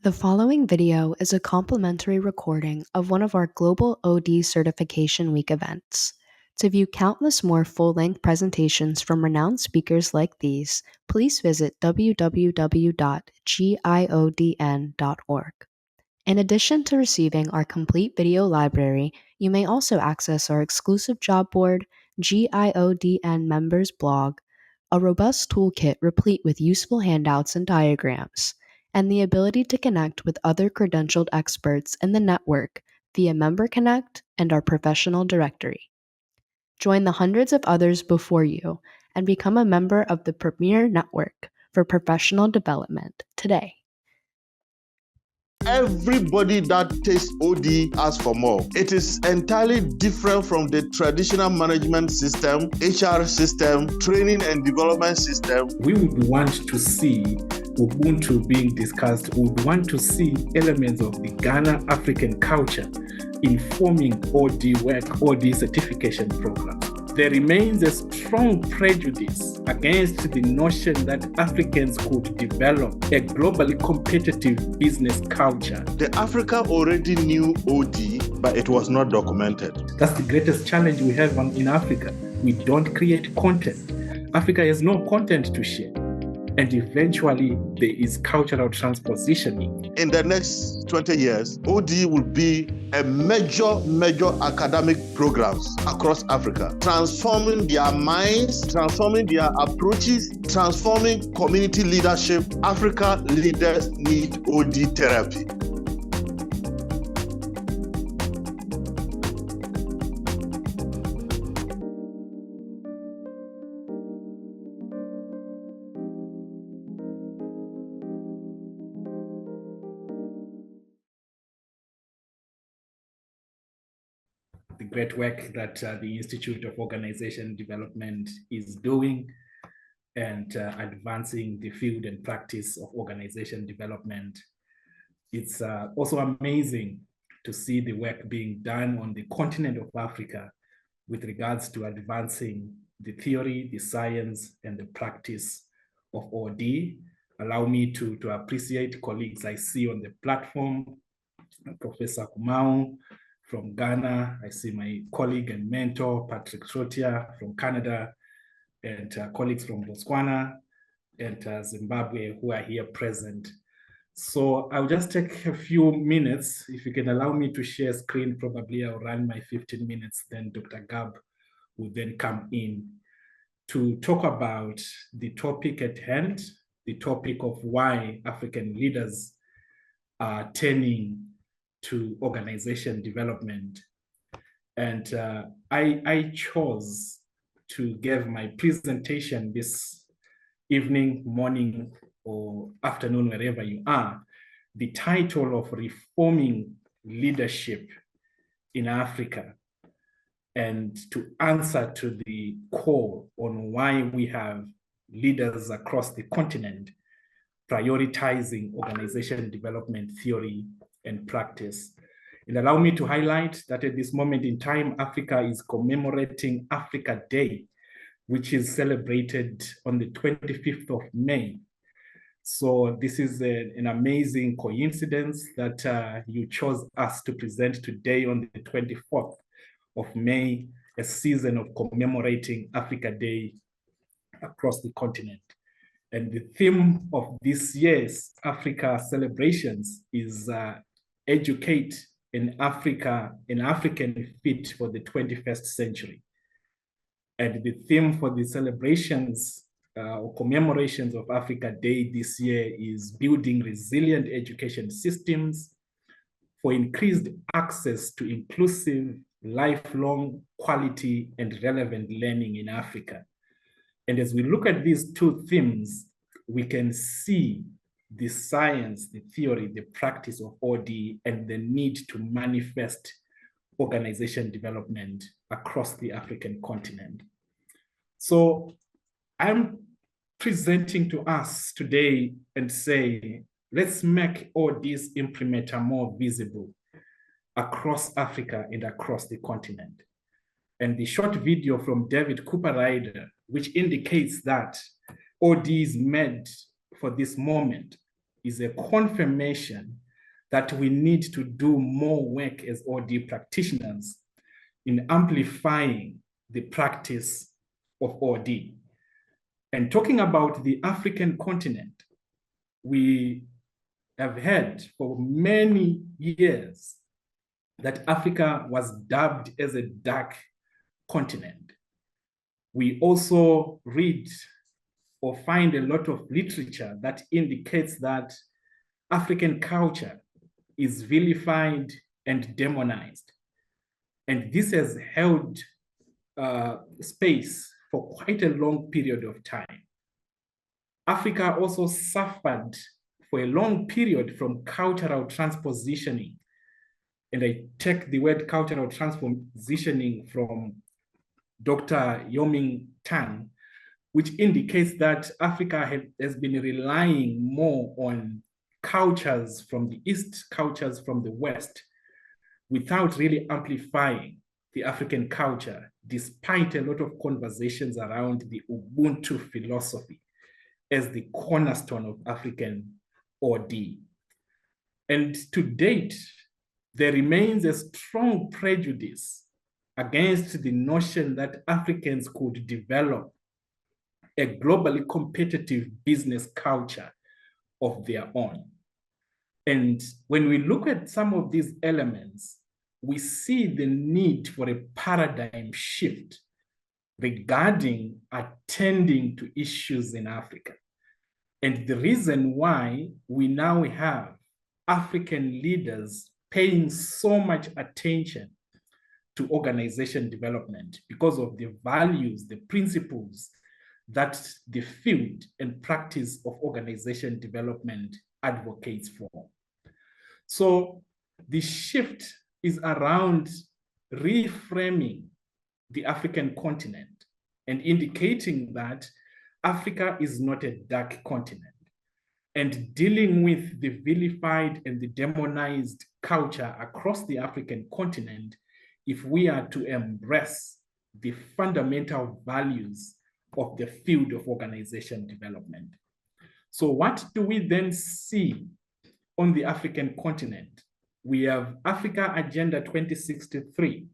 The following video is a complimentary recording of one of our Global OD Certification Week events. To view countless more full-length presentations from renowned speakers like these, please visit www.giodn.org. In addition to receiving our complete video library, you may also access our exclusive job board, GIODN members blog, a robust toolkit replete with useful handouts and diagrams, and the ability to connect with other credentialed experts in the network via Member Connect and our professional directory. Join the hundreds of others before you and become a member of the premier network for professional development today. Everybody that takes OD asks for more. It is entirely different from the traditional management system, HR system, training and development system. We would want to see Ubuntu being discussed. We would want to see elements of the Ghana African culture informing OD work, OD certification programs. There remains a strong prejudice against the notion that Africans could develop a globally competitive business culture. The Africa already knew OD, but it was not documented. That's the greatest challenge we have in Africa. We don't create content. Africa has no content to share. And eventually, there is cultural transpositioning. In the next 20 years, OD will be a major academic programs across Africa, transforming their minds, transforming their approaches, transforming community leadership. Africa leaders need OD therapy. The great work that the Institute of Organization Development is doing and advancing the field and practice of organization development. It's also amazing to see the work being done on the continent of Africa with regards to advancing the theory, the science, and the practice of OD. Allow me to appreciate colleagues I see on the platform, Professor Kumau, from Ghana. I see my colleague and mentor, Patrick Trotia from Canada, and colleagues from Botswana and Zimbabwe who are here present. So I'll just take a few minutes. If you can allow me to share screen, probably I'll run my 15 minutes, then Dr. Gab will then come in to talk about the topic at hand, the topic of why African leaders are turning to organization development. And I chose to give my presentation this evening, morning, or afternoon, wherever you are, the title of Reforming Leadership in Africa, and to answer to the call on why we have leaders across the continent prioritizing organization development theory and practice. And allow me to highlight that at this moment in time, Africa is commemorating Africa Day, which is celebrated on the 25th of May. So this is an amazing coincidence that you chose us to present today on the 24th of May, a season of commemorating Africa Day across the continent. And the theme of this year's Africa celebrations is Educate in Africa, an African Fit for the 21st Century. And the theme for the celebrations or commemorations of Africa Day this year is Building Resilient Education Systems for Increased Access to Inclusive, Lifelong, Quality, and Relevant Learning in Africa. And as we look at these two themes, we can see the science, the theory, the practice of OD, and the need to manifest organization development across the African continent. So I'm presenting to us today and say, let's make OD's imprimatur more visible across Africa and across the continent. And the short video from David Curated, which indicates that OD is made for this moment, is a confirmation that we need to do more work as OD practitioners in amplifying the practice of OD. And talking about the African continent, we have heard for many years that Africa was dubbed as a dark continent. We also read or find a lot of literature that indicates that African culture is vilified and demonized. And this has held space for quite a long period of time. Africa also suffered for a long period from cultural transpositioning. And I take the word cultural transpositioning from Dr. Yoming Tan, which indicates that Africa has been relying more on cultures from the East, cultures from the West, without really amplifying the African culture, despite a lot of conversations around the Ubuntu philosophy as the cornerstone of African OD. And to date, there remains a strong prejudice against the notion that Africans could develop a globally competitive business culture of their own. And when we look at some of these elements, we see the need for a paradigm shift regarding attending to issues in Africa. And the reason why we now have African leaders paying so much attention to organization development because of the values, the principles that the field and practice of organization development advocates for. So the shift is around reframing the African continent and indicating that Africa is not a dark continent, and dealing with the vilified and the demonized culture across the African continent if we are to embrace the fundamental values of the field of organization development. So what do we then see on the African continent? We have Africa Agenda 2063,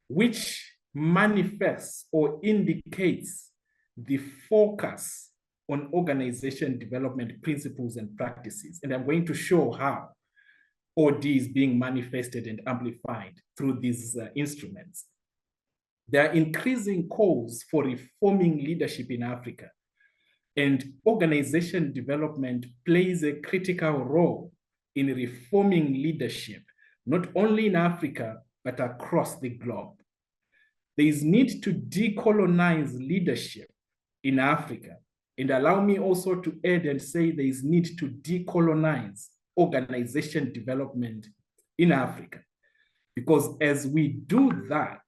which manifests or indicates the focus on organization development principles and practices. And I'm going to show how OD is being manifested and amplified through these instruments. There are increasing calls for reforming leadership in Africa, and organization development plays a critical role in reforming leadership, not only in Africa, but across the globe. There is need to decolonize leadership in Africa. And allow me also to add and say there is need to decolonize organization development in Africa. Because as we do that,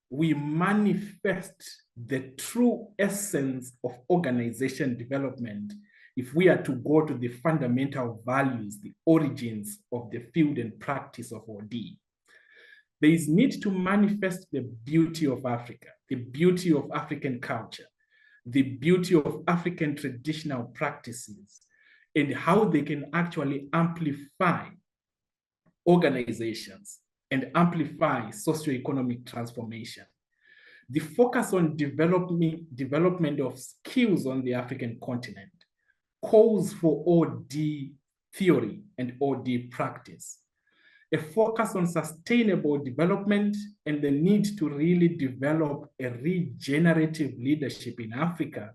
we manifest the true essence of organization development if we are to go to the fundamental values, the origins of the field and practice of OD. There is need to manifest the beauty of Africa, the beauty of African culture, the beauty of African traditional practices, and how they can actually amplify organizations and amplify socioeconomic transformation. The focus on development of skills on the African continent calls for OD theory and OD practice. A focus on sustainable development and the need to really develop a regenerative leadership in Africa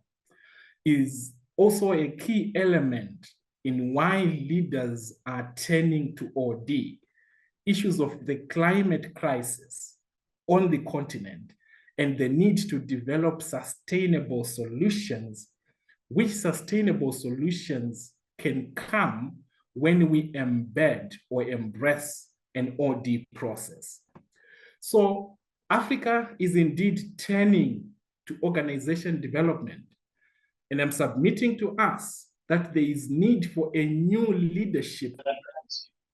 is also a key element in why leaders are turning to OD. Issues of the climate crisis on the continent and the need to develop sustainable solutions, which sustainable solutions can come when we embed or embrace an OD process. So Africa is indeed turning to organization development. And I'm submitting to us that there is need for a new leadership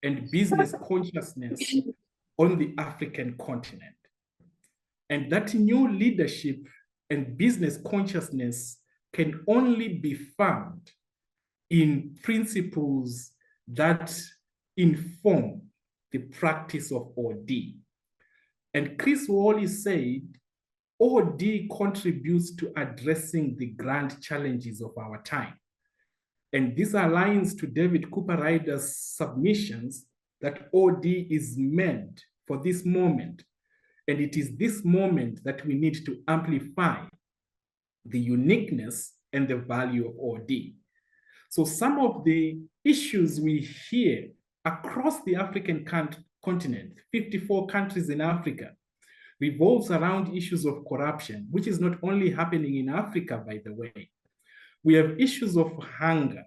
and business consciousness on the African continent. And that new leadership and business consciousness can only be found in principles that inform the practice of OD. And Chris Wallace said, OD contributes to addressing the grand challenges of our time. And this aligns to David Cooper Ryder's submissions that OD is meant for this moment. And it is this moment that we need to amplify the uniqueness and the value of OD. So some of the issues we hear across the African continent, 54 countries in Africa, revolves around issues of corruption, which is not only happening in Africa, by the way. We have issues of hunger,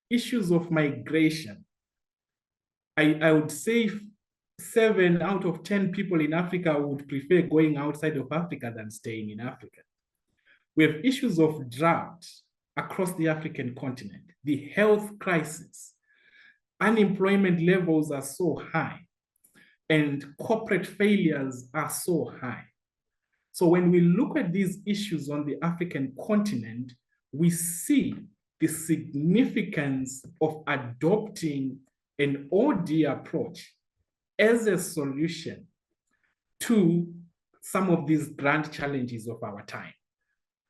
issues of migration. I would say 7 out of 10 people in Africa would prefer going outside of Africa than staying in Africa. We have issues of drought across the African continent, the health crisis. Unemployment levels are so high, and corporate failures are so high. So when we look at these issues on the African continent, we see the significance of adopting an OD approach as a solution to some of these grand challenges of our time.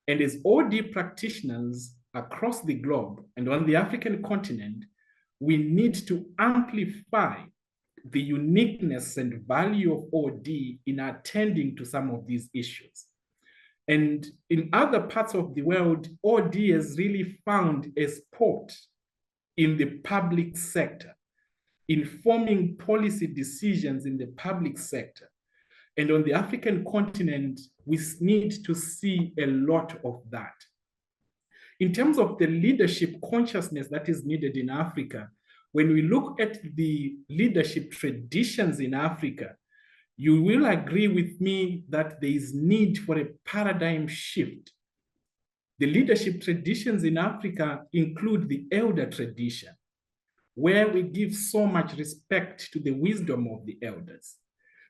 And as OD practitioners across the globe and on the African continent, we need to amplify the uniqueness and value of OD in attending to some of these issues. And in other parts of the world, OD has really found a spot in the public sector, informing policy decisions in the public sector. And on the African continent, we need to see a lot of that. In terms of the leadership consciousness that is needed in Africa, when we look at the leadership traditions in Africa, you will agree with me that there is need for a paradigm shift. The leadership traditions in Africa include the elder tradition, where we give so much respect to the wisdom of the elders.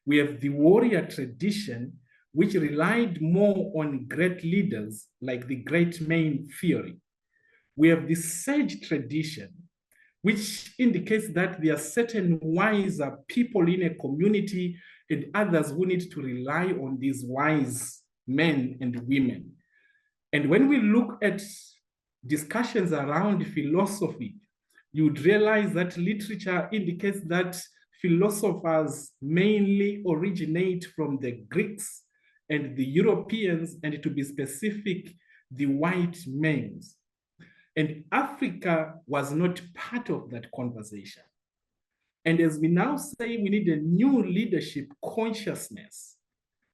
We have the warrior tradition, which relied more on great leaders like the great main theory. We have the sage tradition, which indicates that there are certain wiser people in a community and others who need to rely on these wise men and women. And when we look at discussions around philosophy, you'd realize that literature indicates that philosophers mainly originate from the Greeks and the Europeans, and to be specific, the white men. And Africa was not part of that conversation. And as we now say, we need a new leadership consciousness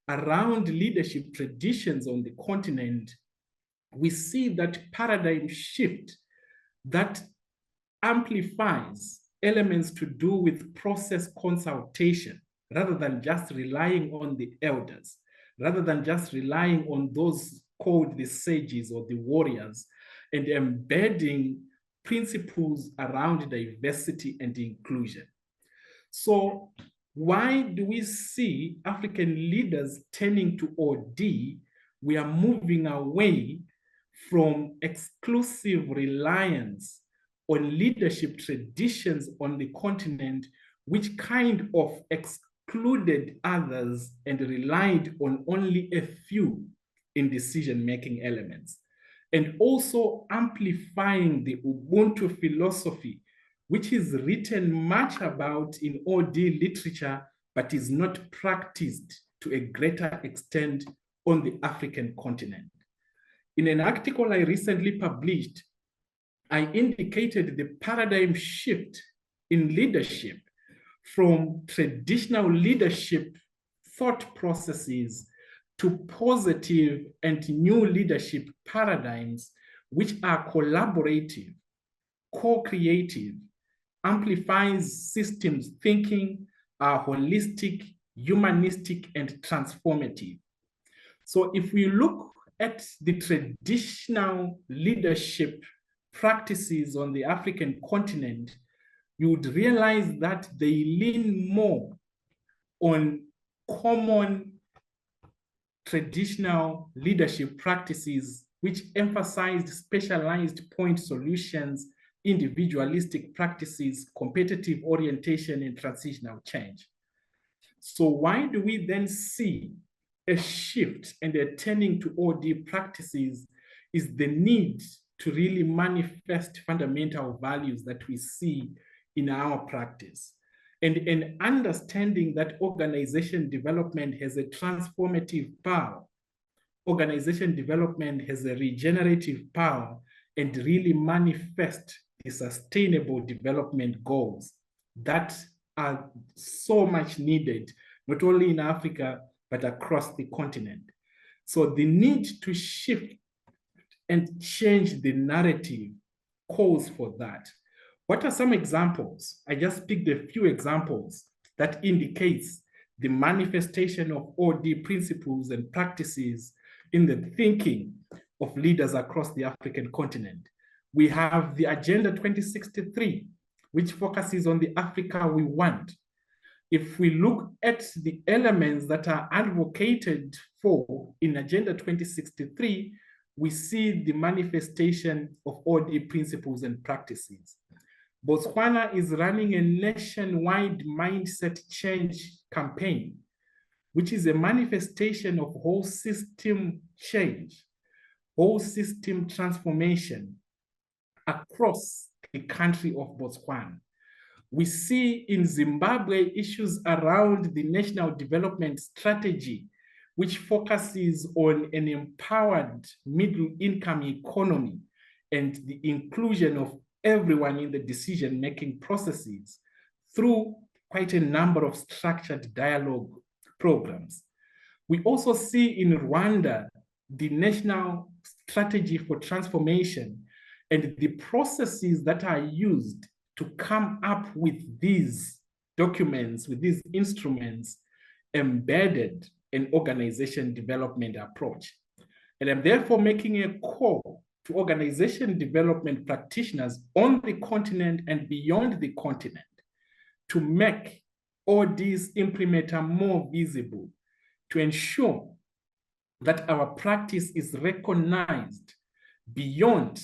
around leadership traditions on the continent. We see that paradigm shift that amplifies elements to do with process consultation, rather than just relying on the elders, rather than just relying on those called the sages or the warriors, and embedding principles around diversity and inclusion. So why do we see African leaders turning to OD? We are moving away from exclusive reliance on leadership traditions on the continent, which kind of excluded others and relied on only a few in decision-making elements. And also amplifying the Ubuntu philosophy, which is written much about in OD literature, but is not practiced to a greater extent on the African continent. In an article I recently published, I indicated the paradigm shift in leadership from traditional leadership thought processes to positive and new leadership paradigms, which are collaborative, co-creative, amplifies systems thinking, are holistic, humanistic, and transformative. So if we look at the traditional leadership practices on the African continent, you would realize that they lean more on common traditional leadership practices which emphasized specialized point solutions, individualistic practices, competitive orientation, and transitional change. So why do we then see a shift and a turning to OD practices is the need to really manifest fundamental values that we see in our practice. And an understanding that organization development has a transformative power. Organization development has a regenerative power and really manifest the sustainable development goals that are so much needed, not only in Africa, but across the continent. So the need to shift and change the narrative calls for that. What are some examples? I just picked a few examples that indicates the manifestation of OD principles and practices in the thinking of leaders across the African continent. We have the Agenda 2063, which focuses on the Africa we want. If we look at the elements that are advocated for in Agenda 2063, we see the manifestation of OD principles and practices. Botswana is running a nationwide mindset change campaign, which is a manifestation of whole system change, whole system transformation across the country of Botswana. We see in Zimbabwe issues around the national development strategy, which focuses on an empowered middle-income economy and the inclusion of everyone in the decision-making processes through quite a number of structured dialogue programs. We also see in Rwanda the national strategy for transformation and the processes that are used to come up with these documents, with these instruments embedded in organization development approach. And I'm therefore making a call to organization development practitioners on the continent and beyond the continent to make all these implementer more visible, to ensure that our practice is recognized beyond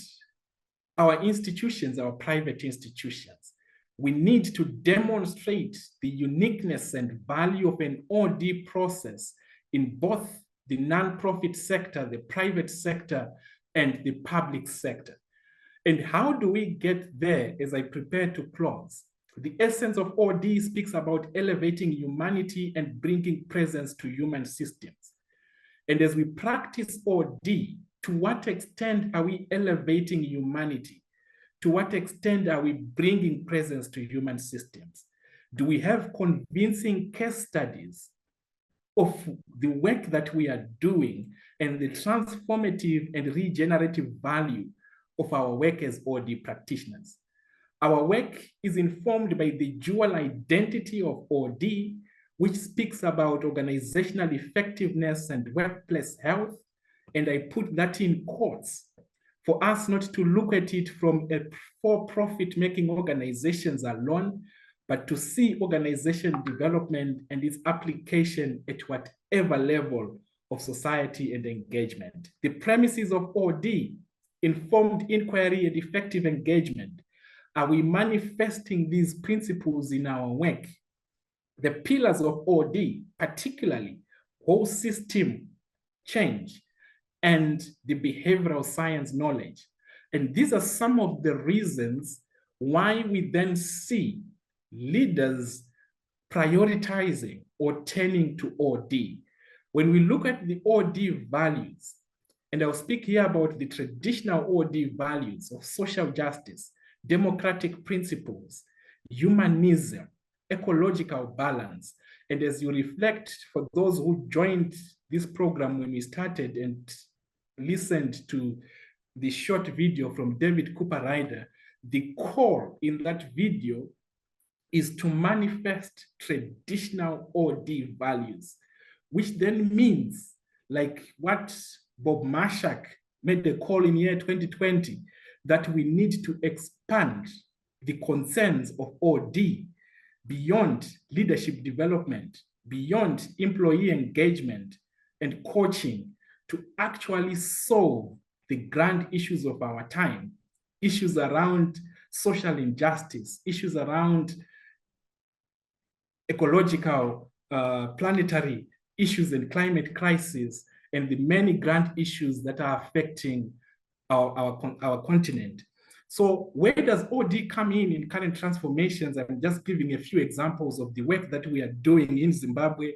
our institutions, our private institutions. We need to demonstrate the uniqueness and value of an OD process in both the nonprofit sector, the private sector, and the public sector. And how do we get there as I prepare to close? The essence of OD speaks about elevating humanity and bringing presence to human systems. And as we practice OD, to what extent are we elevating humanity? To what extent are we bringing presence to human systems? Do we have convincing case studies of the work that we are doing and the transformative and regenerative value of our work as OD practitioners? Our work is informed by the dual identity of OD, which speaks about organizational effectiveness and workplace health. And I put that in quotes for us not to look at it from a for-profit making organizations alone, but to see organization development and its application at whatever level of society and engagement. The premises of OD, informed inquiry and effective engagement. Are we manifesting these principles in our work? The pillars of OD, particularly whole system change and the behavioral science knowledge. And these are some of the reasons why we then see leaders prioritizing or turning to OD. When we look at the OD values, and I'll speak here about the traditional OD values of social justice, democratic principles, humanism, ecological balance. And as you reflect, for those who joined this program when we started and listened to the short video from David Cooper Ryder, the core in that video is to manifest traditional OD values, which then means, like what Bob Marshak made the call in year 2020, that we need to expand the concerns of OD beyond leadership development, beyond employee engagement and coaching, to actually solve the grand issues of our time, issues around social injustice, issues around ecological, planetary issues and climate crisis, and the many grand issues that are affecting our continent. So where does OD come in current transformations? I'm just giving a few examples of the work that we are doing in Zimbabwe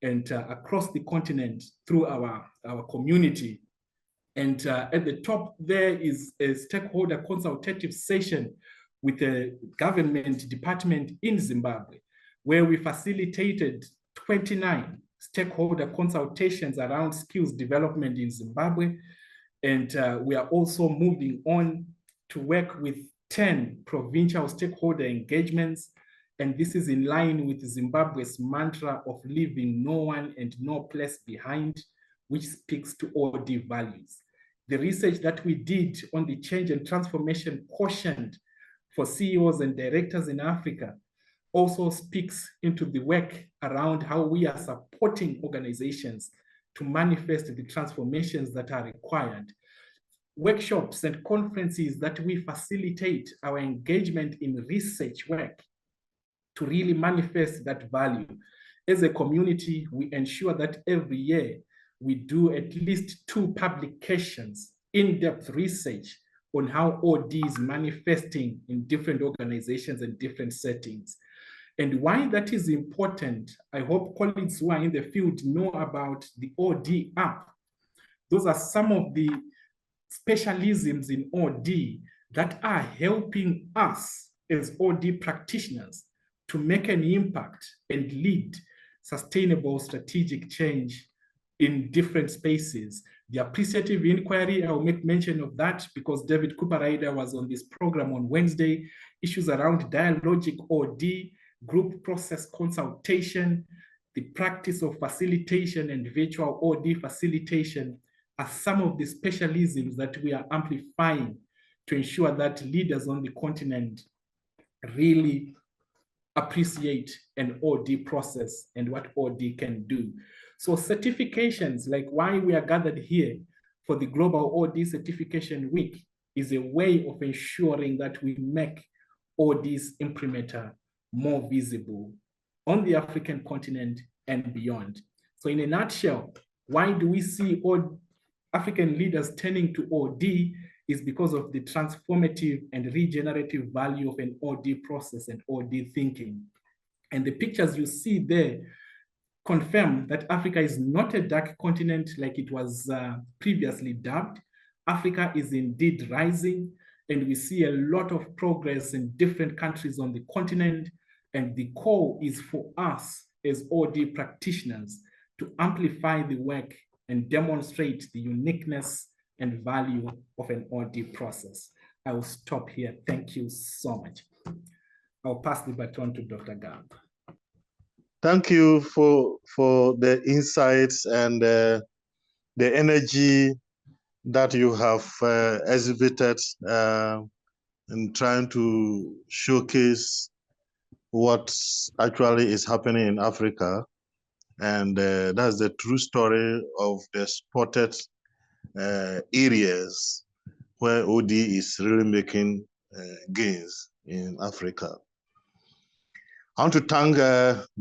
and across the continent through our community. And at the top there is a stakeholder consultative session with the government department in Zimbabwe, where we facilitated 29 stakeholder consultations around skills development in Zimbabwe. And we are also moving on to work with 10 provincial stakeholder engagements. And this is in line with Zimbabwe's mantra of leaving no one and no place behind, which speaks to OD values. The research that we did on the change and transformation quotient for CEOs and directors in Africa also speaks into the work around how we are supporting organizations to manifest the transformations that are required. Workshops and conferences that we facilitate our engagement in research work to really manifest that value. As a community, we ensure that every year we do at least 2 publications, in-depth research on how OD is manifesting in different organizations and different settings. And why that is important, I hope colleagues who are in the field know about the OD app. Those are some of the specialisms in OD that are helping us as OD practitioners to make an impact and lead sustainable strategic change in different spaces. The appreciative inquiry, I'll make mention of that because David Cooper was on this program on Wednesday. Issues around dialogic OD, group process consultation, the practice of facilitation and virtual OD facilitation are some of the specialisms that we are amplifying to ensure that leaders on the continent really appreciate an OD process and what OD can do. So certifications, like why we are gathered here for the Global OD Certification Week, is a way of ensuring that we make OD's imprimatur more visible on the African continent and beyond. So in a nutshell, why do we see African leaders turning to OD is because of the transformative and regenerative value of an OD process and OD thinking. And the pictures you see there confirm that Africa is not a dark continent like it was previously dubbed. Africa is indeed rising, and we see a lot of progress in different countries on the continent. And the call is for us as OD practitioners to amplify the work and demonstrate the uniqueness and value of an OD process. I will stop here. Thank you so much. I'll pass the baton to Dr. Gab. Thank you for the insights and the energy that you have exhibited in trying to showcase what actually is happening in Africa. And that's the true story of the spotted areas where OD is really making gains in Africa. I want to thank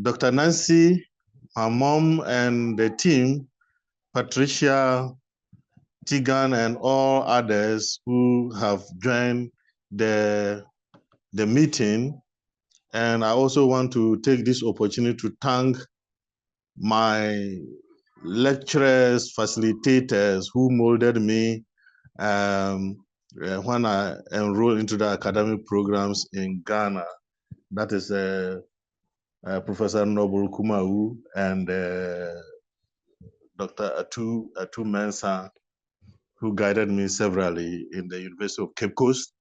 Dr. Nancy, her mom, and the team, Patricia, Tigan, and all others who have joined the meeting. And I also want to take this opportunity to thank my lecturers, facilitators who molded me when I enrolled into the academic programs in Ghana. That is Professor Noble Kumau and Dr. Atu Mensah, who guided me severally in the University of Cape Coast,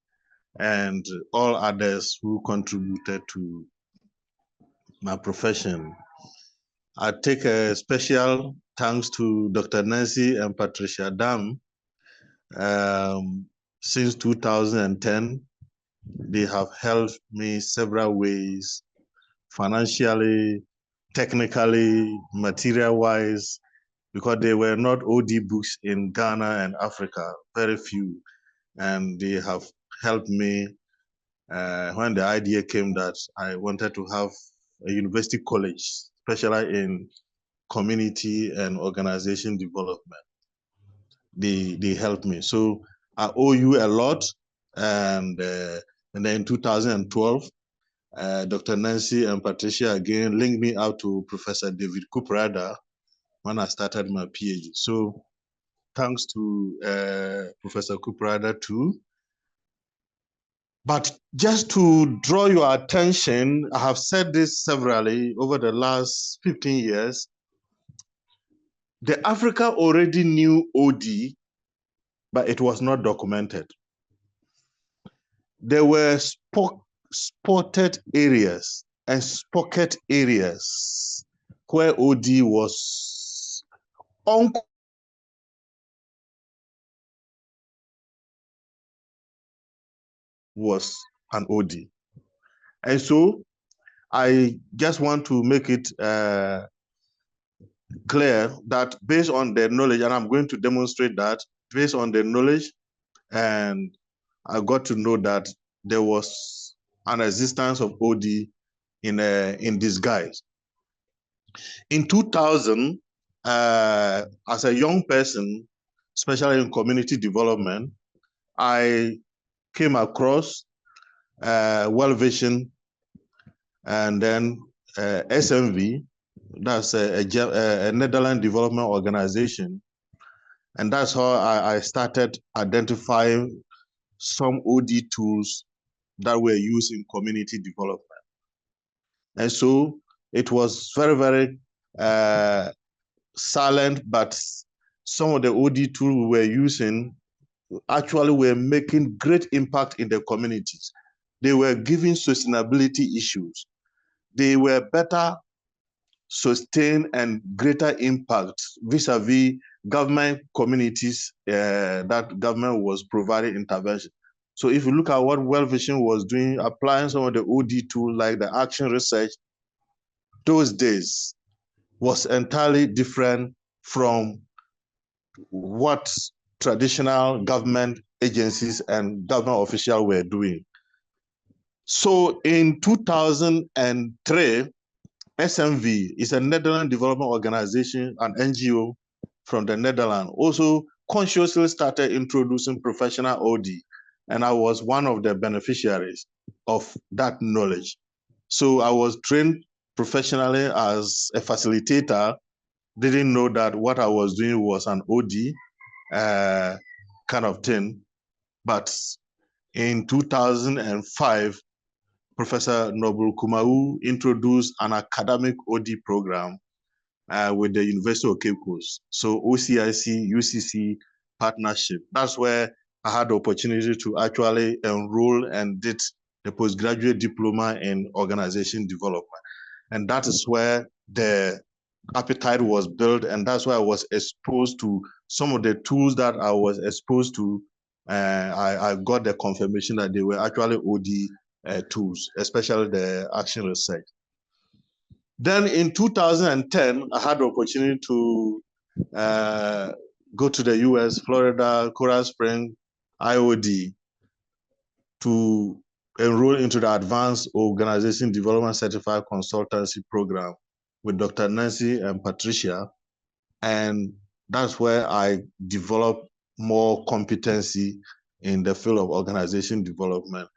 and all others who contributed to my profession. I take a special thanks to Dr. Nancy and Patricia Dam. Since 2010, they have helped me several ways, financially, technically, material-wise, because there were not OD books in Ghana and Africa, very few. And they have helped me when the idea came that I wanted to have a university college, especially in community and organization development. They helped me. So I owe you a lot. And then in 2012, Dr. Nancy and Patricia again linked me out to Professor David Kuprada when I started my PhD. So thanks to Professor Kuprada too. But just to draw your attention, I have said this severally over the last 15 years, the Africa already knew OD, but it was not documented. There were spotted areas and pocket areas where OD was an OD. And so I just want to make it clear that based on the knowledge, and I'm going to demonstrate that, based on the knowledge, and I got to know that there was an existence of OD in disguise. In 2000, as a young person, especially in community development, I came across World Vision and then SMV, that's a Netherlands development organization. And that's how I started identifying some OD tools that were used in community development. And so it was very, very silent, but some of the OD tools we were using actually were making great impact in the communities. They were giving sustainability issues. They were better sustained and greater impact vis-a-vis government communities that government was providing intervention. So if you look at what World Vision was doing, applying some of the OD tools like the action research, those days was entirely different from what traditional government agencies and government officials were doing. So in 2003, SMV is a Netherlands development organization, an NGO from the Netherlands, also consciously started introducing professional OD, and I was one of the beneficiaries of that knowledge. So I was trained professionally as a facilitator, didn't know that what I was doing was an OD kind of thing. But in 2005, Professor Noble Kumau introduced an academic OD program with the University of Cape Coast. So OCIC, UCC partnership. That's where I had the opportunity to actually enroll and did the postgraduate diploma in organization development. And that is where the appetite was built, and that's why I was exposed to some of the tools that I was exposed to. I got the confirmation that they were actually OD tools, especially the action research. Then in 2010, I had the opportunity to go to the US, Florida, Coral Spring, IOD, to enroll into the Advanced Organization Development Certified Consultancy Program with Dr. Nancy and Patricia. And that's where I developed more competency in the field of organization development.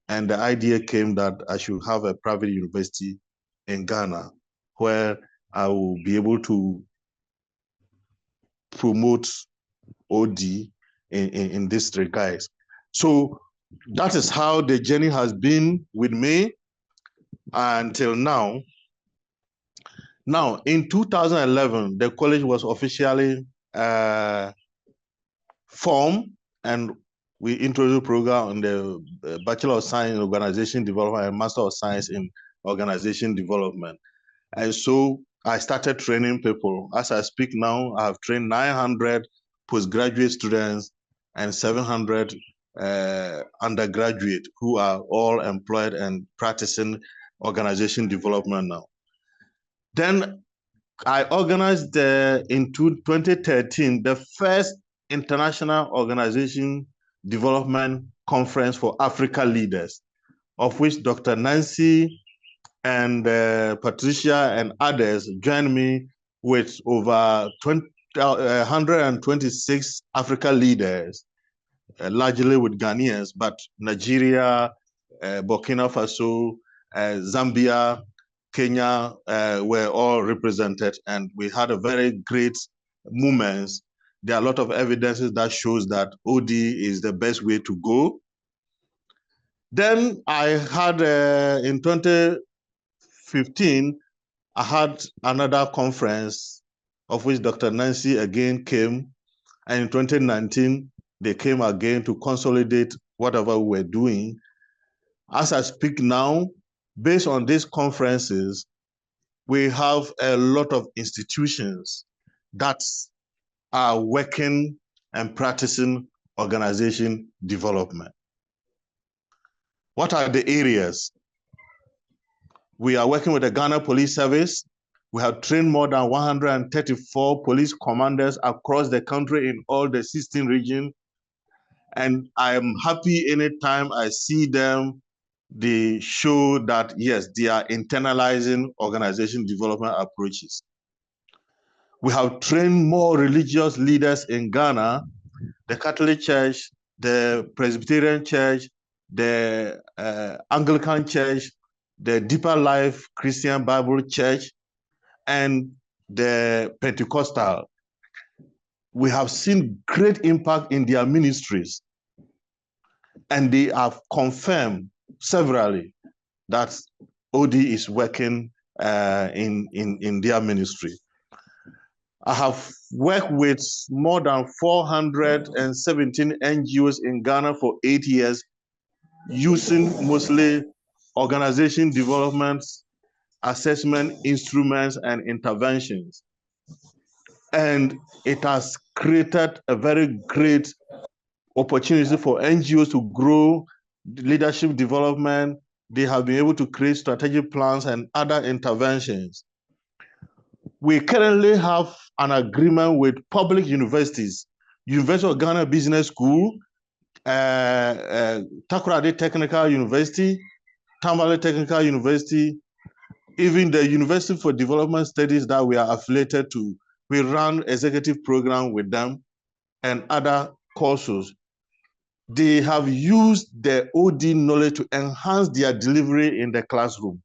And the idea came that I should have a private university in Ghana where I will be able to promote OD in this regard. So that is how the journey has been with me until now. Now, in 2011, the college was officially formed, and we introduced a program on the Bachelor of Science in Organization Development and Master of Science in Organization Development. And so I started training people. As I speak now, I have trained 900 postgraduate students and 700 undergraduate who are all employed and practicing organization development now. Then I organized in 2013 the first international organization development conference for Africa leaders, of which Dr. Nancy and Patricia and others joined me with over 126 Africa leaders, largely with Ghanaians, but Nigeria, Burkina Faso, Zambia, Kenya were all represented, and we had a very great movement. There are a lot of evidences that shows that OD is the best way to go. Then I had, in 2015, I had another conference of which Dr. Nancy again came, and in 2019, they came again to consolidate whatever we were doing. As I speak now, based on these conferences, we have a lot of institutions that are working and practicing organization development. What are the areas? We are working with the Ghana Police Service. We have trained more than 134 police commanders across the country in all the 16 regions. And I am happy anytime I see them, they show that, yes, they are internalizing organization development approaches. We have trained more religious leaders in Ghana, the Catholic Church, the Presbyterian Church, the Anglican Church, the Deeper Life Christian Bible Church, and the Pentecostal. We have seen great impact in their ministries, and they have confirmed severally that OD is working in their ministry. I have worked with more than 417 NGOs in Ghana for 8 years, using mostly organization development, assessment instruments, and interventions. And it has created a very great opportunity for NGOs to grow leadership development. They have been able to create strategic plans and other interventions. We currently have an agreement with public universities, University of Ghana Business School, Takoradi Technical University, Tamale Technical University, even the University for Development Studies that we are affiliated to. We run executive program with them and other courses. They have used the OD knowledge to enhance their delivery in the classroom.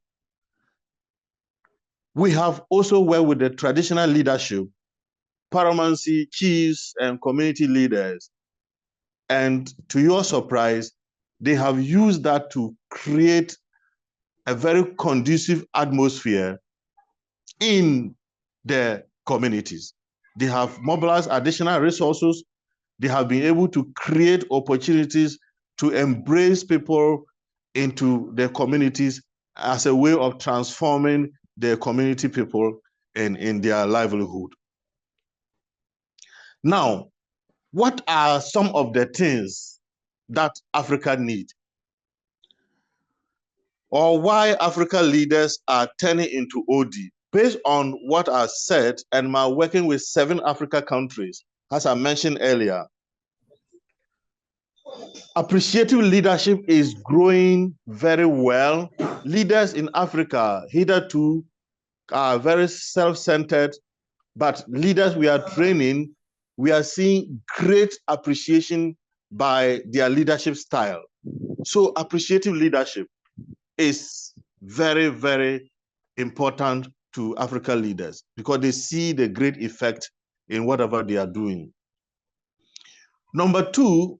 We have also worked with the traditional leadership, paramountcy, chiefs, and community leaders. And to your surprise, they have used that to create a very conducive atmosphere in the communities. They have mobilized additional resources. They have been able to create opportunities to embrace people into their communities as a way of transforming their community people in their livelihood. Now, what are some of the things that Africa needs? Or why Africa leaders are turning into OD? Based on what I said and my working with 7 Africa countries, as I mentioned earlier, appreciative leadership is growing very well. Leaders in Africa hitherto are very self-centered, but leaders we are training, we are seeing great appreciation by their leadership style. So appreciative leadership is very, very important to Africa leaders because they see the great effect in whatever they are doing. Number 2,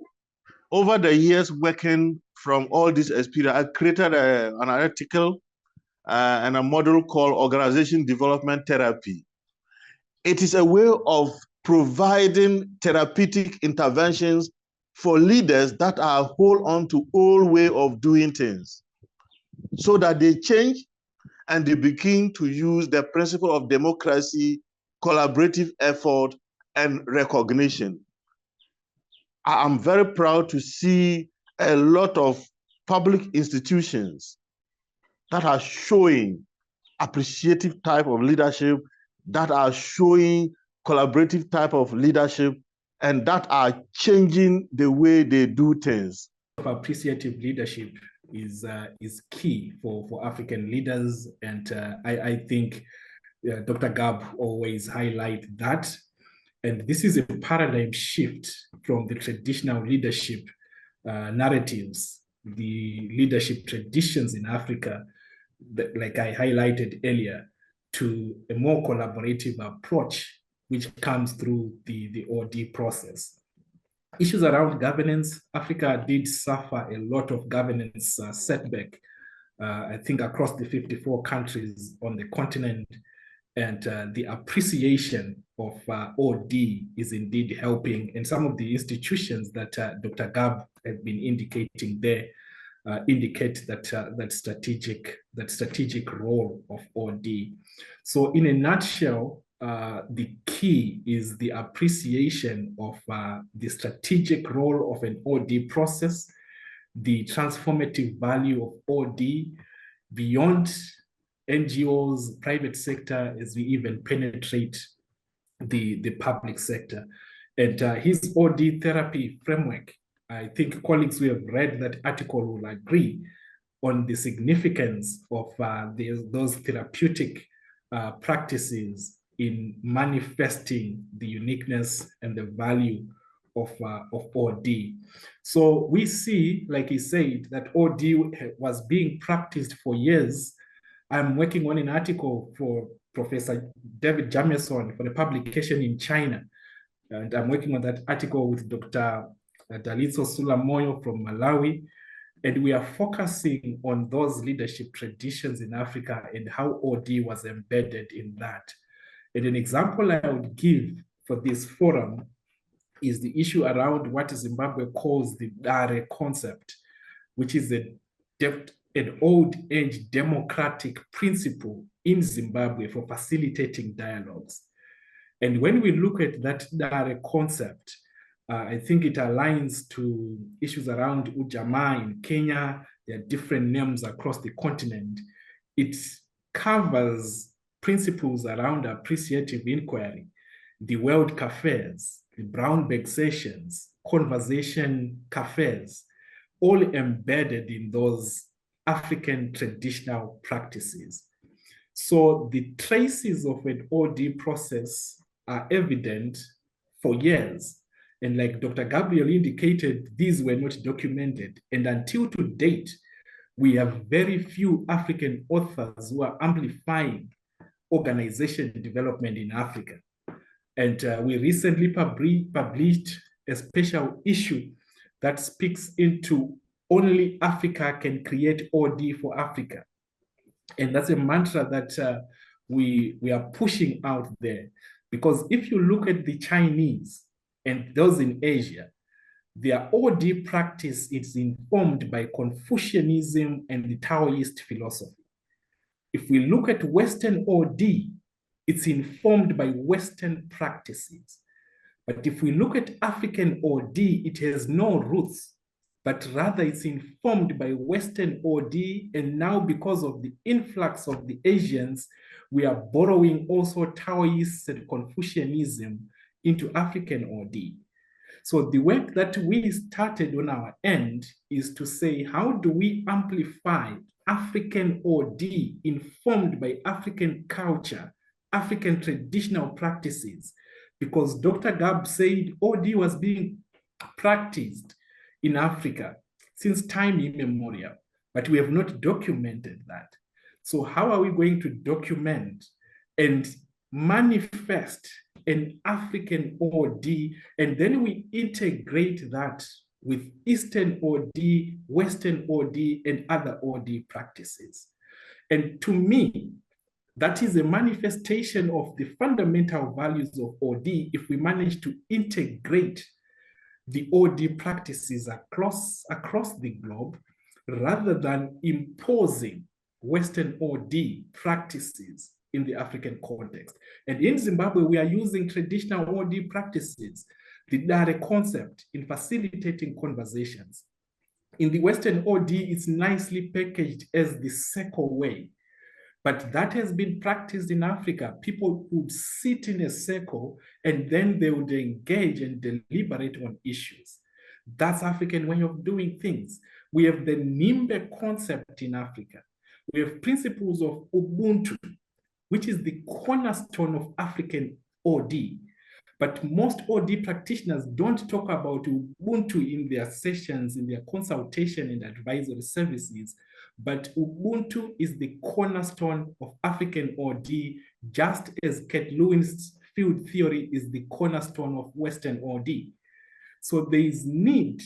over the years working from all this experience, I created an article and a model called Organization Development Therapy. It is a way of providing therapeutic interventions for leaders that are hold on to old way of doing things so that they change and they begin to use the principle of democracy, collaborative effort, and recognition. I am very proud to see a lot of public institutions that are showing appreciative type of leadership. that are showing collaborative type of leadership and that are changing the way they do things. Appreciative leadership is key for African leaders, and I think Dr. Gab always highlight that. And this is a paradigm shift from the traditional leadership narratives, the leadership traditions in Africa, that, like I highlighted earlier, to a more collaborative approach, which comes through the OD process. Issues around governance, Africa did suffer a lot of governance setback, I think across the 54 countries on the continent, and the appreciation of OD is indeed helping. And some of the institutions that Dr. Gab had been indicating there indicate that that strategic role of OD. So in a nutshell, the key is the appreciation of the strategic role of an OD process, the transformative value of OD beyond NGOs, private sector, as we even penetrate the public sector. And his OD therapy framework, I think colleagues who have read that article will agree on the significance of those therapeutic practices in manifesting the uniqueness and the value of OD. So we see, like he said, that OD was being practiced for years. I'm working on an article for Professor David Jameson for the publication in China. And I'm working on that article with Dr. Dalitso Sulamoyo from Malawi. And we are focusing on those leadership traditions in Africa and how OD was embedded in that. And an example I would give for this forum is the issue around what Zimbabwe calls the Dare concept, which is an old-age democratic principle in Zimbabwe for facilitating dialogues. And when we look at that Dare concept, I think it aligns to issues around Ujamaa in Kenya. There are different names across the continent. It covers principles around appreciative inquiry, the world cafes, the Brownback sessions, conversation cafes, all embedded in those African traditional practices. So the traces of an OD process are evident for years. And like Dr. Gabriel indicated, these were not documented. And until to date, we have very few African authors who are amplifying organization development in Africa. And we recently published a special issue that speaks into only Africa can create OD for Africa. And that's a mantra that we are pushing out there. Because if you look at the Chinese and those in Asia, their OD practice is informed by Confucianism and the Taoist philosophy. If we look at Western OD, it's informed by Western practices. But if we look at African OD, it has no roots, but rather it's informed by Western OD. And now because of the influx of the Asians, we are borrowing also Taoist and Confucianism into African OD. So the work that we started on our end is to say, how do we amplify African OD informed by African culture, African traditional practices? Because Dr. Gab said OD was being practiced in Africa since time immemorial, but we have not documented that. So how are we going to document and manifest an African OD, and then we integrate that with Eastern OD, Western OD, and other OD practices? And to me, that is a manifestation of the fundamental values of OD if we manage to integrate the OD practices across the globe, rather than imposing Western OD practices in the African context. And in Zimbabwe, we are using traditional OD practices, the Dare concept, in facilitating conversations. In the Western OD, it's nicely packaged as the circle way, But that has been practiced in Africa. People would sit in a circle and then they would engage and deliberate on issues. That's African way of doing things. We have the Nimbe concept in Africa. We have principles of Ubuntu, which is the cornerstone of African OD. But most OD practitioners don't talk about Ubuntu in their sessions, in their consultation and advisory services. But Ubuntu is the cornerstone of African OD, just as Kate Lewin's field theory is the cornerstone of Western OD. So there is need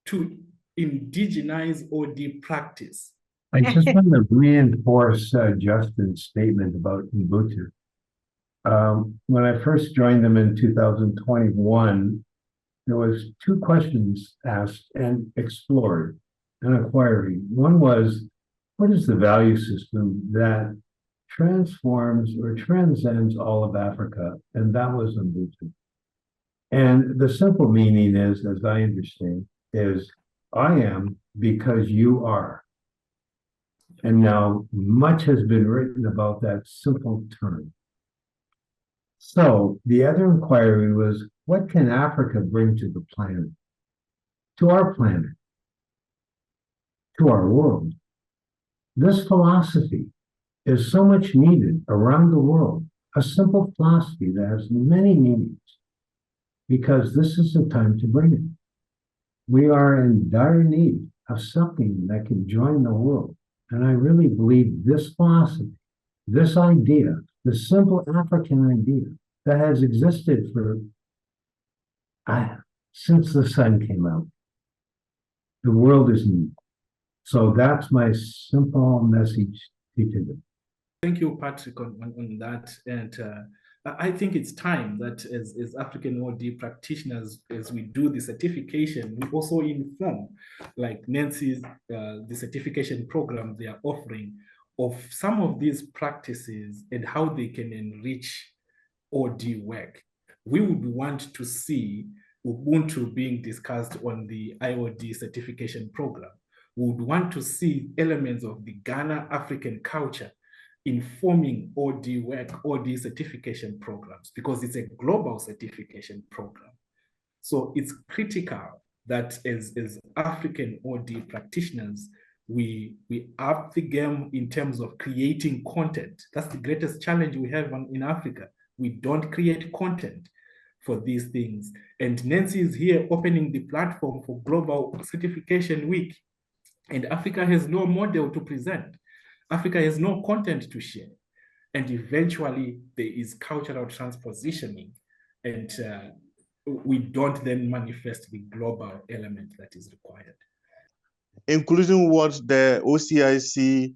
to indigenize OD practice. I just want to reinforce Justine's statement about Ubuntu. When I first joined them in 2021, there was 2 questions asked and explored, an inquiry. One was, what is the value system that transforms or transcends all of Africa? And that was Ubuntu. And the simple meaning is, as I understand, is I am because you are. And now much has been written about that simple term. So the other inquiry was, what can Africa bring to the planet, to our planet, to our world? This philosophy is so much needed around the world, a simple philosophy that has many meanings, because this is the time to bring it. We are in dire need of something that can join the world. And I really believe this philosophy, this idea, the simple African idea that has existed for since the sun came out, the world is needed. So that's my simple message to them. Thank you, Patrick, on that. And I think it's time that as African OD practitioners, as we do the certification, we also inform, like Nancy's, the certification program they are offering, of some of these practices and how they can enrich OD work. We would want to see Ubuntu being discussed on the IOD certification program. We would want to see elements of the Ghana African culture informing OD work, OD certification programs, because it's a global certification program. So it's critical that as African OD practitioners, we up the game in terms of creating content. That's the greatest challenge we have in Africa. We don't create content for these things. And Nancy is here opening the platform for Global Certification Week. And Africa has no model to present. Africa has no content to share. And eventually there is cultural transpositioning. And we don't then manifest the global element that is required. Including what the OCIC,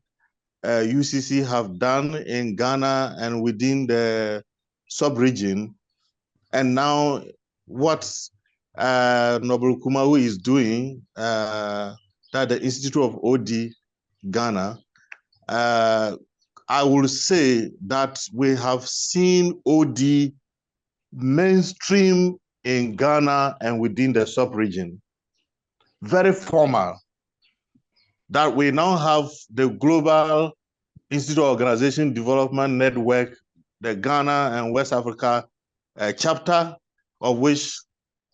UCC have done in Ghana and within the sub-region, and now what Noble Kumawu is doing, that the Institute of OD Ghana, I will say that we have seen OD mainstream in Ghana and within the sub-region, very formal, that we now have the Global Institute Organization Development Network, the Ghana and West Africa chapter, of which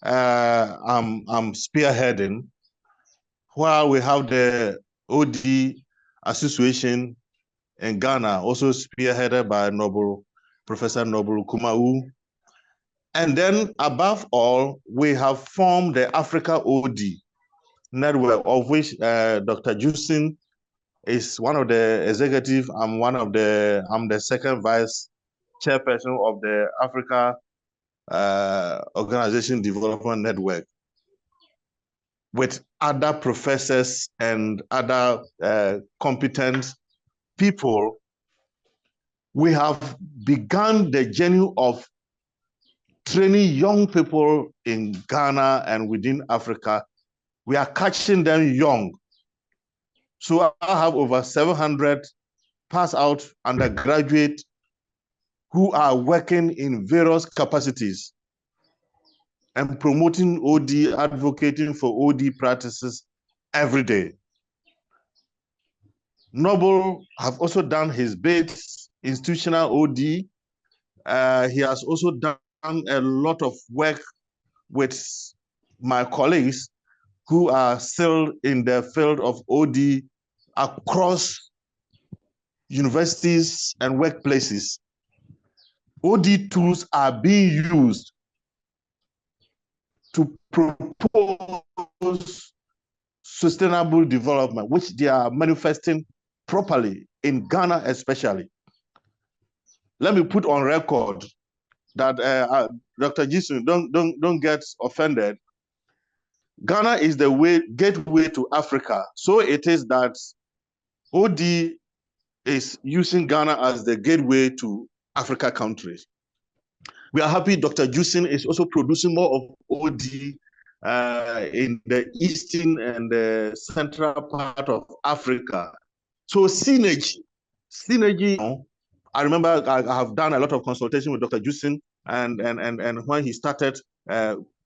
I'm spearheading, while we have the OD Association in Ghana, also spearheaded by Professor Noble Kumawu. And then above all, we have formed the Africa OD network, of which Dr. Justine is one of the executive. I'm the second vice chairperson of the Africa Organization Development Network, with other professors and other competent people. We have begun the journey of training young people in Ghana and within Africa. We are catching them young. So I have over 700 pass out undergraduate who are working in various capacities and promoting OD, advocating for OD practices every day. Noble have also done his bits, institutional OD. He has also done a lot of work with my colleagues who are still in the field of OD across universities and workplaces. OD tools are being used to propose sustainable development, which they are manifesting properly in Ghana, especially. Let me put on record that Dr. Justine, don't get offended. Ghana is the gateway to Africa. So it is that OD is using Ghana as the gateway to Africa countries. We are happy Dr. Justine is also producing more of OD in the eastern and the central part of Africa. So synergy. I remember I have done a lot of consultation with Dr. Justine, and when he started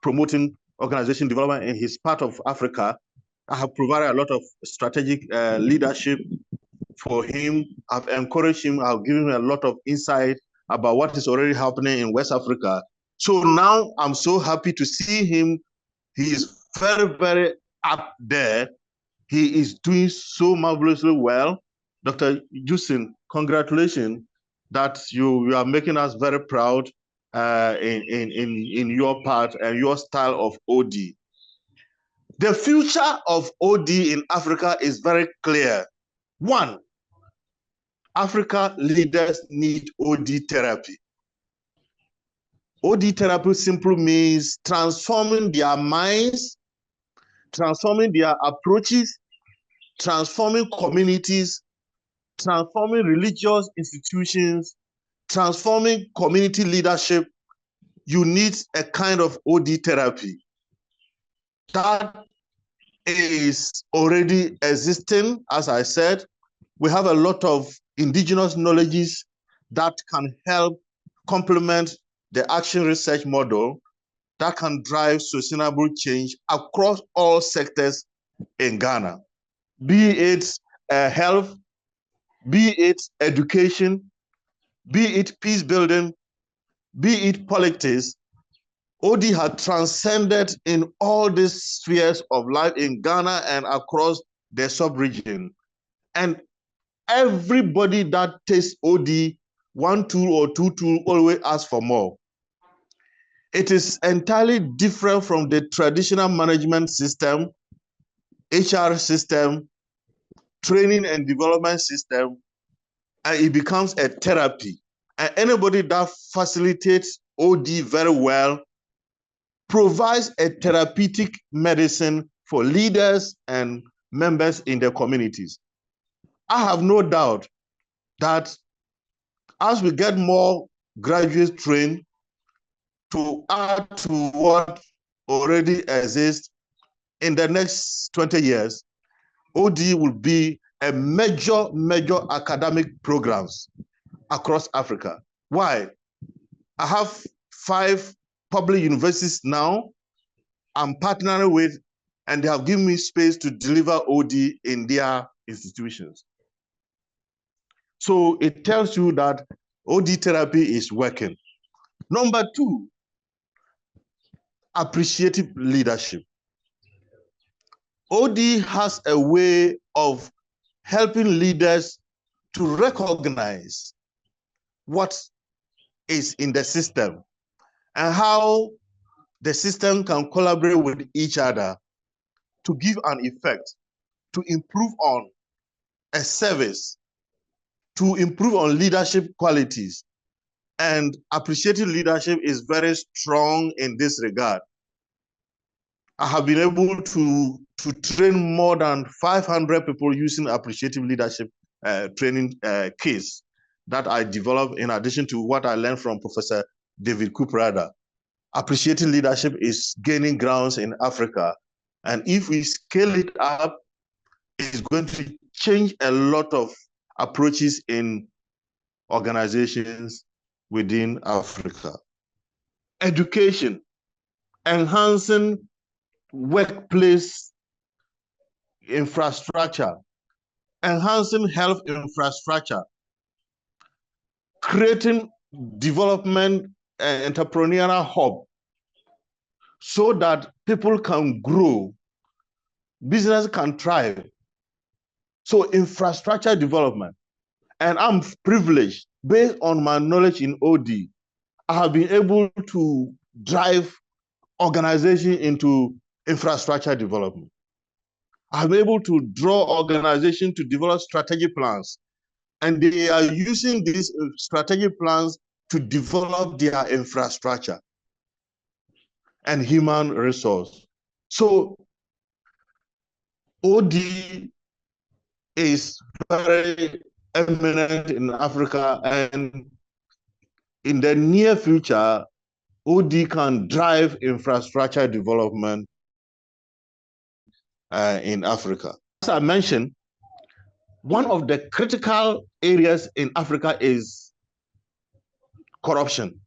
promoting organization development in his part of Africa, I have provided a lot of strategic leadership for him. I've encouraged him. I've given him a lot of insight about what is already happening in West Africa. So now I'm so happy to see him. He is very, very up there. He is doing so marvelously well. Dr. Justine, congratulations that you are making us very proud in your part and your style of OD. The future of OD in Africa is very clear. One, Africa leaders need OD therapy. OD therapy simply means transforming their minds, transforming their approaches, transforming communities, transforming religious institutions, transforming community leadership. You need a kind of OD therapy that is already existing. As I said, we have a lot of indigenous knowledges that can help complement the action research model that can drive sustainable change across all sectors in Ghana, be it health, be it education, be it peace building, be it politics. OD has transcended in all these spheres of life in Ghana and across the sub-region. And everybody that takes OD, one tool or two tools, always asks for more. It is entirely different from the traditional management system, HR system, training and development system, and it becomes a therapy. And anybody that facilitates OD very well provides a therapeutic medicine for leaders and members in their communities. I have no doubt that as we get more graduates trained to add to what already exists, in the next 20 years, OD will be a major academic programs across Africa. Why? I have 5 public universities now I'm partnering with, and they have given me space to deliver OD in their institutions. So it tells you that OD therapy is working. Number 2, appreciative leadership. OD has a way of helping leaders to recognize what is in the system and how the system can collaborate with each other to give an effect, to improve on a service, to improve on leadership qualities. And appreciative leadership is very strong in this regard. I have been able to train more than 500 people using appreciative leadership training kits that I developed in addition to what I learned from Professor David Curated. Appreciative leadership is gaining grounds in Africa. And if we scale it up, it's going to change a lot of approaches in organizations within Africa. Education, enhancing workplace infrastructure, enhancing health infrastructure, creating development and entrepreneurial hub so that people can grow, business can thrive. So infrastructure development. And I'm privileged, based on my knowledge in OD, I have been able to drive organization into infrastructure development. I'm able to draw organization to develop strategic plans. And they are using these strategic plans to develop their infrastructure and human resource. So OD is very eminent in Africa, and in the near future, OD can drive infrastructure development in Africa. As I mentioned, one of the critical areas in Africa is corruption.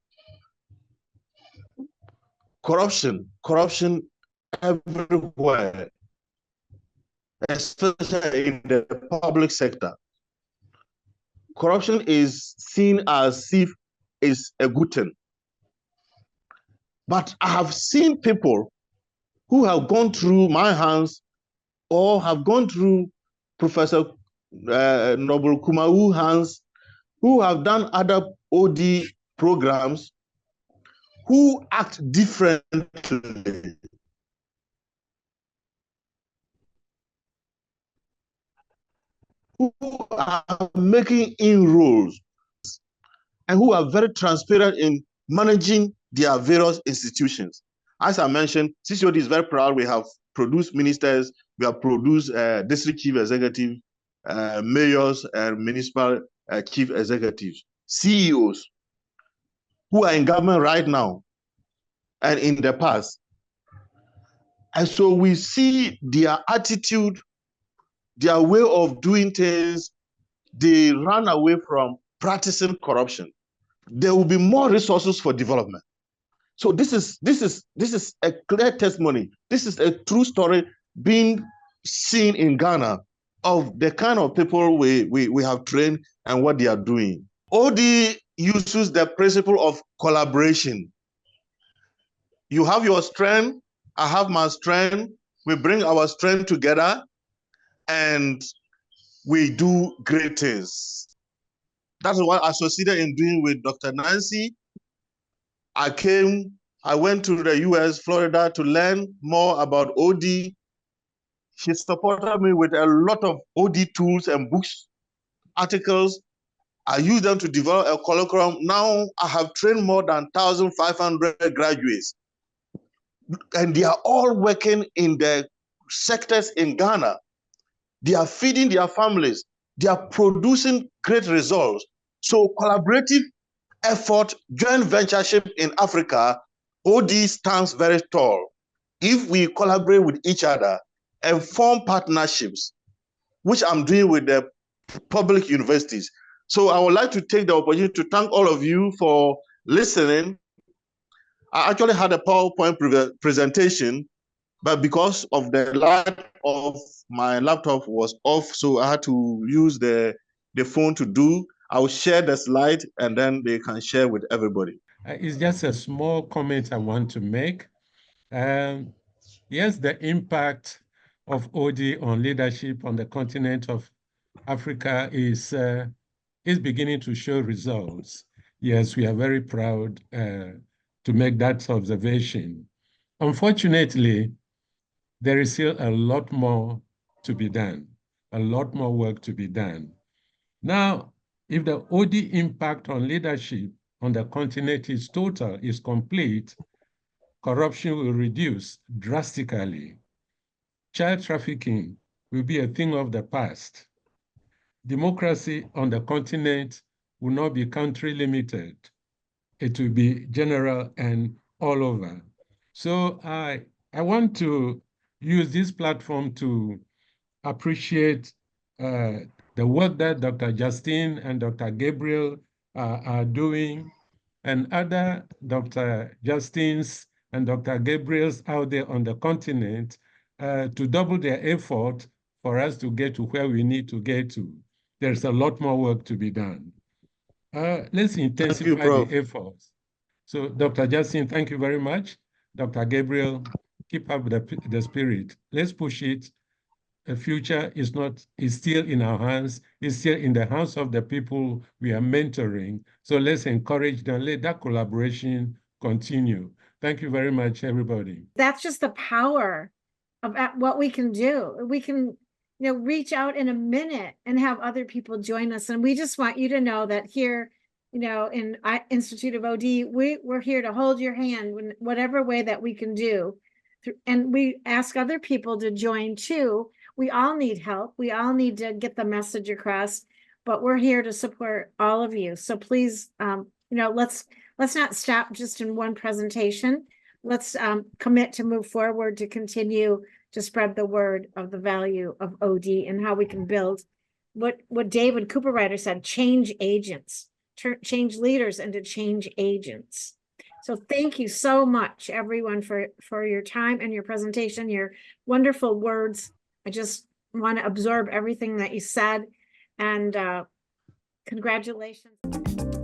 Corruption everywhere, especially in the public sector. Corruption is seen as if it's a good thing. But I have seen people who have gone through my hands or have gone through Professor Noble Kumau's hands, who have done other OD programs, who act differently. Who are making inroads and who are very transparent in managing their various institutions. As I mentioned, CCOD is very proud. We have produced ministers, we have produced district chief executives, mayors, and municipal chief executives, CEOs, who are in government right now and in the past. And so we see their attitude, their way of doing things. They run away from practicing corruption. There will be more resources for development. So this is a clear testimony. This is a true story being seen in Ghana of the kind of people we have trained and what they are doing. OD uses the principle of collaboration. You have your strength, I have my strength. We bring our strength together and we do great things. That's what I succeeded in doing with Dr. Nancy. I went to the US, Florida, to learn more about OD. She supported me with a lot of OD tools and books, articles. I used them to develop a curriculum. Now I have trained more than 1,500 graduates. And they are all working in the sectors in Ghana. They are feeding their families. They are producing great results. So collaborative effort, joint ventureship in Africa, OD stands very tall. If we collaborate with each other and form partnerships, which I'm doing with the public universities. So I would like to take the opportunity to thank all of you for listening. I actually had a PowerPoint presentation, but because of the light of my laptop was off, so I had to use the phone to do. I'll share the slide and then they can share with everybody. It's just a small comment I want to make. Yes, the impact of OD on leadership on the continent of Africa is beginning to show results. Yes, we are very proud to make that observation. Unfortunately, there is still a lot more to be done, a lot more work to be done. Now, if the OD impact on leadership on the continent is total, is complete, corruption will reduce drastically. Child trafficking will be a thing of the past. Democracy on the continent will not be country limited. It will be general and all over. So I want to use this platform to appreciate the work that Dr. Justine and Dr. Gabriel are doing, and other Dr. Justines and Dr. Gabriels out there on the continent to double their effort for us to get to where we need to get to. There's a lot more work to be done. Let's intensify the efforts. So Dr. Justine, thank you very much. Dr. Gabriel, keep up the spirit. Let's push it. The future is still in our hands. It's still in the hands of the people we are mentoring. So let's encourage them. Let that collaboration continue. Thank you very much, everybody. That's just the power of what we can do. We can, reach out in a minute and have other people join us. And we just want you to know that here, in Institute of OD, we're here to hold your hand in whatever way that we can do. And we ask other people to join too. We all need help. We all need to get the message across, but we're here to support all of you. So please, let's not stop just in one presentation. Let's commit to move forward to continue to spread the word of the value of OD and how we can build what David Cooperrider said, change agents, change leaders into change agents. So thank you so much, everyone, for your time and your presentation, your wonderful words. I just want to absorb everything that you said, and congratulations.